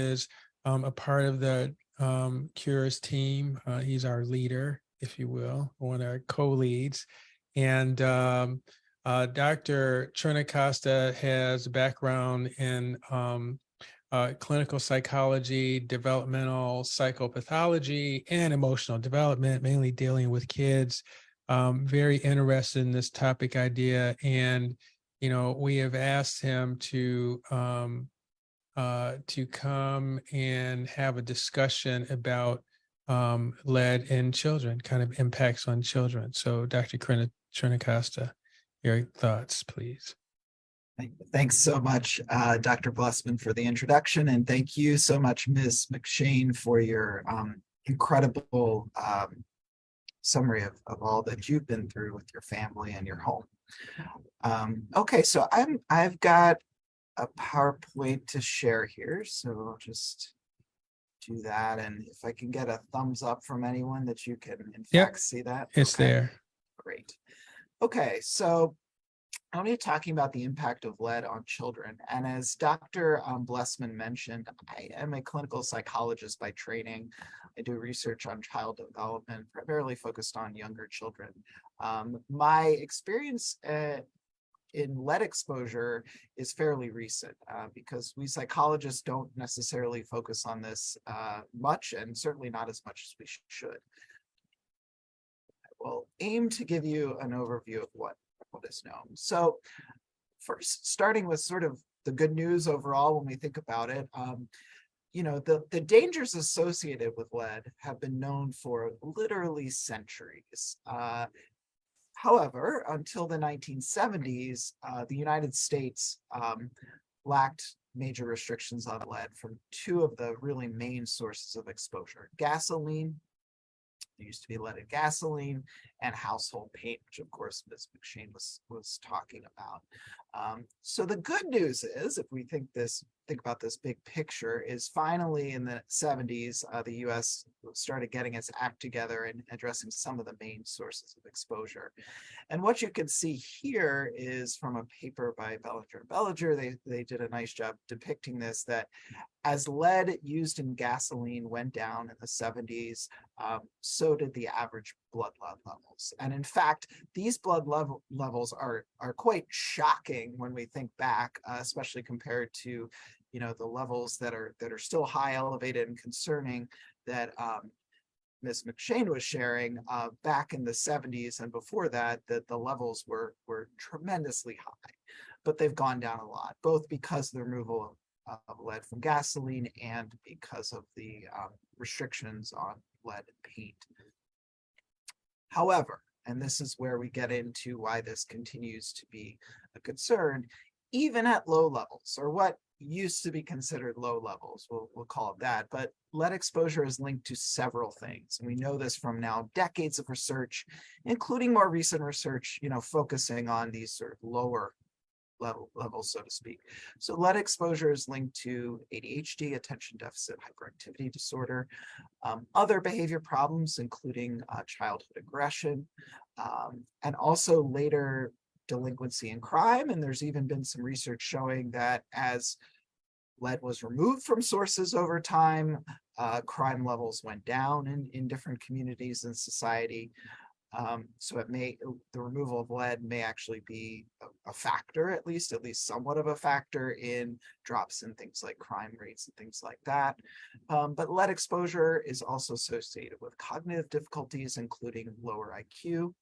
is a part of the Cures team. He's our leader, if you will, one of our co-leads. And Dr. Trentacosta has a background in clinical psychology, developmental psychopathology, and emotional development, mainly dealing with kids. Very interested in this topic idea. And, we have asked him to come and have a discussion about lead in children, kind of impacts on children. So Dr. Trentacosta, your thoughts, please. Thanks so much, Dr. Blessman, for the introduction. And thank you so much, Ms. McShane, for your incredible summary of all that you've been through with your family and your home. Okay, so I've got a PowerPoint to share here. So I'll just do that. And if I can get a thumbs up from anyone that you can, in fact, see that. It's there. Great. Okay, so I'm going to be talking about the impact of lead on children. And as Dr. Blessman mentioned, I am a clinical psychologist by training. I do research on child development, primarily focused on younger children. My experience in lead exposure is fairly recent because we psychologists don't necessarily focus on this much, and certainly not as much as we should. I will aim to give you an overview of what is known. So first, starting with sort of the good news overall when we think about it, the dangers associated with lead have been known for literally centuries. However, until the 1970s, the United States lacked major restrictions on lead from two of the really main sources of exposure: gasoline. There used to be lead in gasoline, and household paint, which of course Ms. McShane was talking about. So the good news is, if we think about this big picture, is finally in the 70s, the U.S. started getting its act together and addressing some of the main sources of exposure. And what you can see here is from a paper by Bellinger. They did a nice job depicting this, that as lead used in gasoline went down in the 70s, so did the average blood lead levels. And in fact, these blood levels are quite shocking when we think back, especially compared to the levels that are still high, elevated, and concerning that Ms. McShane was sharing back in the 70s and before that, that the levels were tremendously high. But they've gone down a lot, both because of the removal of lead from gasoline and because of the restrictions on lead paint. However, and this is where we get into why this continues to be a concern, even at low levels, or what used to be considered low levels, we'll call it that, but lead exposure is linked to several things. And we know this from now decades of research, including more recent research, focusing on these sort of lower levels, so to speak. So lead exposure is linked to ADHD, attention deficit hyperactivity disorder, other behavior problems, including childhood aggression, and also later delinquency and crime. And there's even been some research showing that as lead was removed from sources over time, crime levels went down in different communities and society. So the removal of lead may actually be a factor, at least somewhat of a factor in drops in things like crime rates and things like that. But lead exposure is also associated with cognitive difficulties, including lower IQ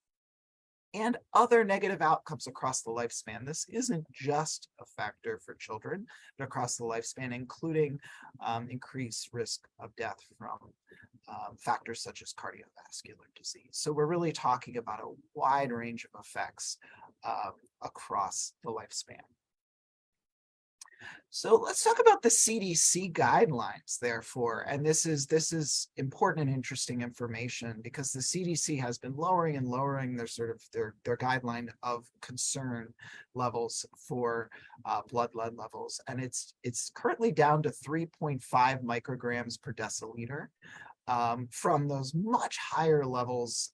and other negative outcomes across the lifespan. This isn't just a factor for children, but across the lifespan, including increased risk of death from factors such as cardiovascular disease. So we're really talking about a wide range of effects across the lifespan. So let's talk about the CDC guidelines, therefore. And this is important and interesting information because the CDC has been lowering and lowering their guideline of concern levels for blood lead levels. And it's currently down to 3.5 micrograms per deciliter. from those much higher levels,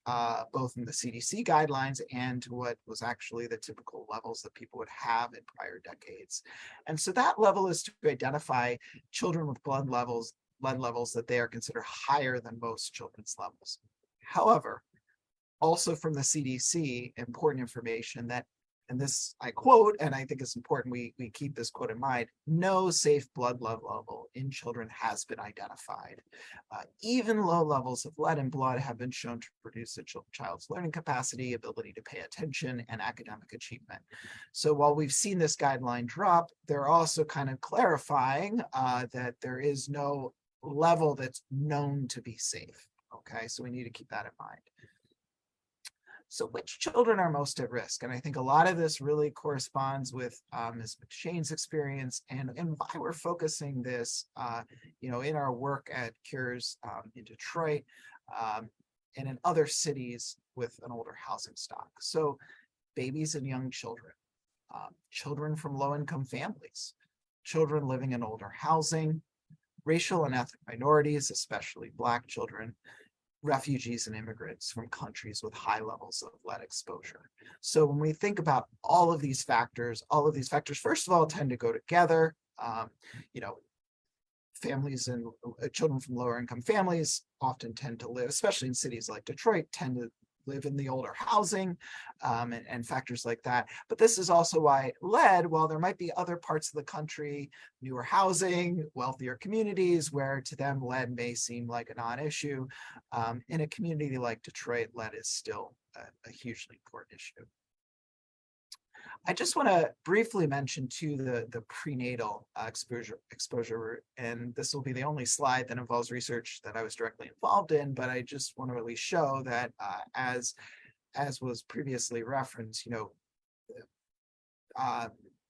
both in the CDC guidelines and to what was actually the typical levels that people would have in prior decades. And so that level is to identify children with blood levels that they are considered higher than most children's levels. However, also from the CDC, important information that, and this I quote, and I think it's important we keep this quote in mind, no safe blood level in children has been identified. Even low levels of lead in blood have been shown to reduce a child's learning capacity, ability to pay attention, and academic achievement. So while we've seen this guideline drop, they're also kind of clarifying that there is no level that's known to be safe. Okay, so we need to keep that in mind. So which children are most at risk? And I think a lot of this really corresponds with Ms. McShane's experience and why we're focusing this, in our work at Cures in Detroit and in other cities with an older housing stock. So babies and young children, children from low-income families, children living in older housing, racial and ethnic minorities, especially Black children, refugees and immigrants from countries with high levels of lead exposure. So when we think about all of these factors, first of all, tend to go together. Families and children from lower income families often tend to live, especially in cities like Detroit, tend to live in the older housing and factors like that. But this is also why lead, while there might be other parts of the country, newer housing, wealthier communities, where to them lead may seem like a non-issue, in a community like Detroit, lead is still a hugely important issue. I just want to briefly mention too the prenatal exposure route, and this will be the only slide that involves research that I was directly involved in, but I just want to really show that as was previously referenced,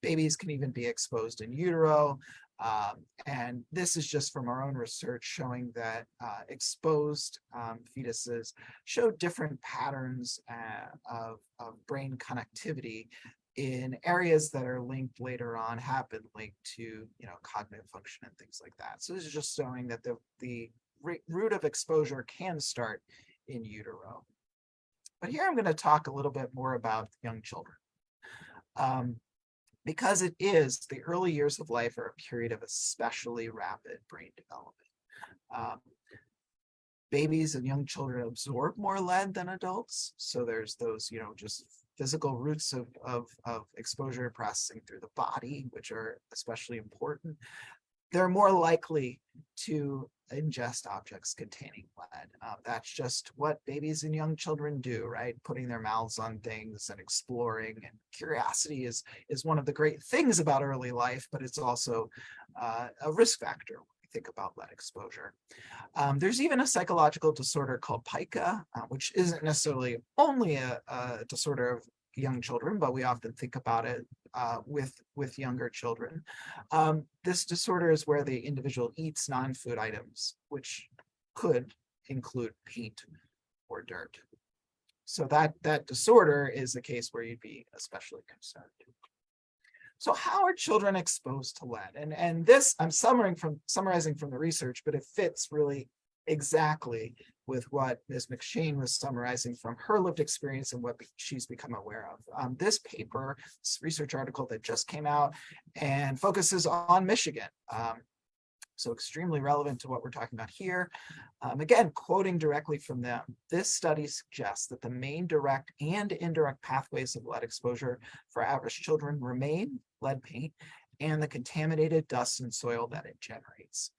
babies can even be exposed in utero. And this is just from our own research showing that exposed fetuses show different patterns of brain connectivity in areas that are linked later on, have been linked to cognitive function and things like that. So this is just showing that the route of exposure can start in utero. But here I'm going to talk a little bit more about young children. Because it is the early years of life are a period of especially rapid brain development. Babies and young children absorb more lead than adults. So there's those, just physical routes of exposure processing through the body, which are especially important. They're more likely to ingest objects containing lead. That's just what babies and young children do, right? Putting their mouths on things and exploring. And curiosity is one of the great things about early life, but it's also a risk factor when we think about lead exposure. There's even a psychological disorder called pica, which isn't necessarily only a disorder of young children, but we often think about it with younger children. This disorder is where the individual eats non-food items, which could include paint or dirt. So that disorder is a case where you'd be especially concerned. So how are children exposed to lead? And this I'm summarizing from the research, but it fits really exactly with what Ms. McShane was summarizing from her lived experience and what she's become aware of. This paper, this research article that just came out and focuses on Michigan. So extremely relevant to what we're talking about here. Again, quoting directly from them, this study suggests that the main direct and indirect pathways of lead exposure for at-risk children remain lead paint and the contaminated dust and soil that it generates.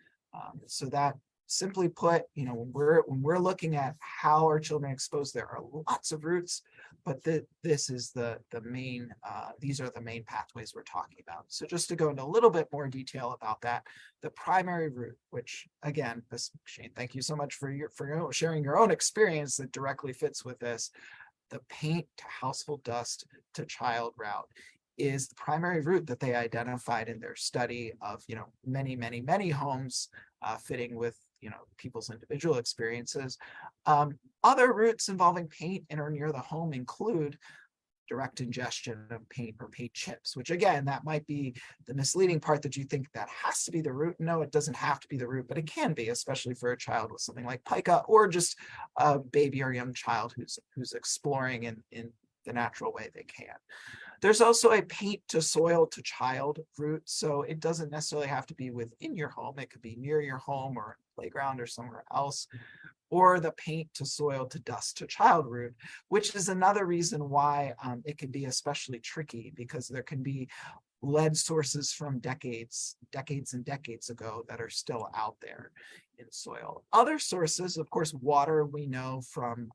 So that, simply put, when we're looking at how are children exposed, there are lots of routes, but this is the main, these are the main pathways we're talking about. So just to go into a little bit more detail about that, the primary route, which again, Ms. McShane, thank you so much for sharing your own experience that directly fits with this. The paint to household dust to child route is the primary route that they identified in their study of many homes fitting with people's individual experiences. Other routes involving paint in or near the home include direct ingestion of paint or paint chips, which again, that might be the misleading part, that you think that has to be the root. No, it doesn't have to be the root, but it can be, especially for a child with something like pica, or just a baby or young child who's exploring in the natural way they can. There's also a paint to soil to child route. So it doesn't necessarily have to be within your home. It could be near your home or playground or somewhere else. Or the paint to soil to dust to child route, which is another reason why it can be especially tricky, because there can be lead sources from decades and decades ago that are still out there in soil. Other sources, of course, water, we know from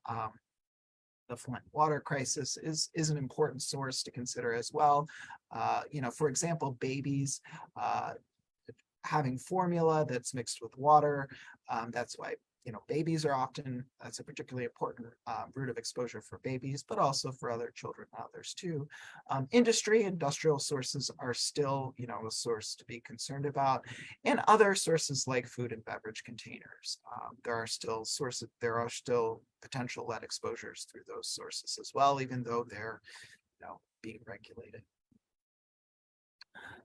the Flint water crisis is an important source to consider as well. For example, babies having formula that's mixed with water. That's why babies are often, that's a particularly important route of exposure for babies, but also for other children and others too. Industrial sources are still, a source to be concerned about, and other sources like food and beverage containers. There are still potential lead exposures through those sources as well, even though they're, being regulated.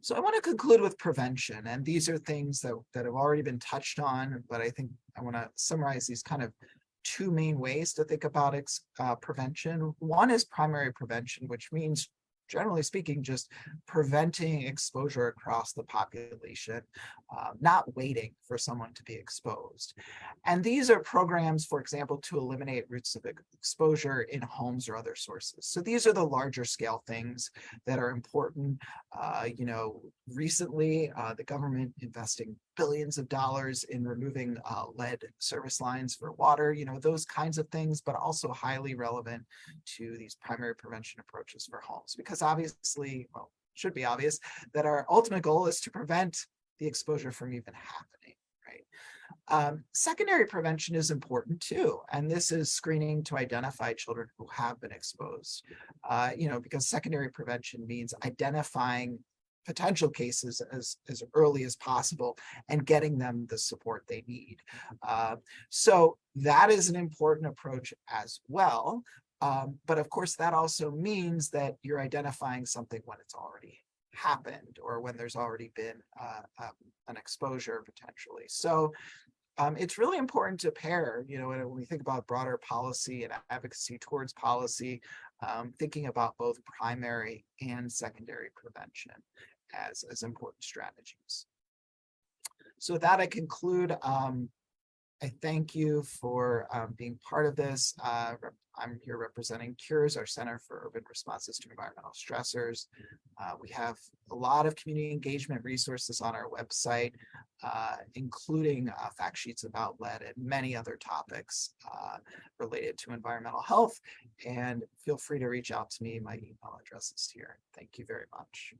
So I want to conclude with prevention, and these are things that have already been touched on, but I think I want to summarize these kind of two main ways to think about prevention. One is primary prevention, which means, generally speaking, just preventing exposure across the population, not waiting for someone to be exposed. And these are programs, for example, to eliminate routes of exposure in homes or other sources. So these are the larger scale things that are important. Recently, the government investing billions of dollars in removing lead service lines for water, those kinds of things, but also highly relevant to these primary prevention approaches for homes, because obviously, well, should be obvious that our ultimate goal is to prevent the exposure from even happening, right? Secondary prevention is important too, and this is screening to identify children who have been exposed, because secondary prevention means identifying potential cases as early as possible and getting them the support they need. So that is an important approach as well. But of course, that also means that you're identifying something when it's already happened, or when there's already been an exposure potentially. So it's really important to pair, when we think about broader policy and advocacy towards policy, thinking about both primary and secondary prevention as important strategies. So with that, I conclude. I thank you for being part of this. I'm here representing CURES, our Center for Urban Responses to Environmental Stressors. We have a lot of community engagement resources on our website, including fact sheets about lead and many other topics related to environmental health. And feel free to reach out to me. My email address is here. Thank you very much.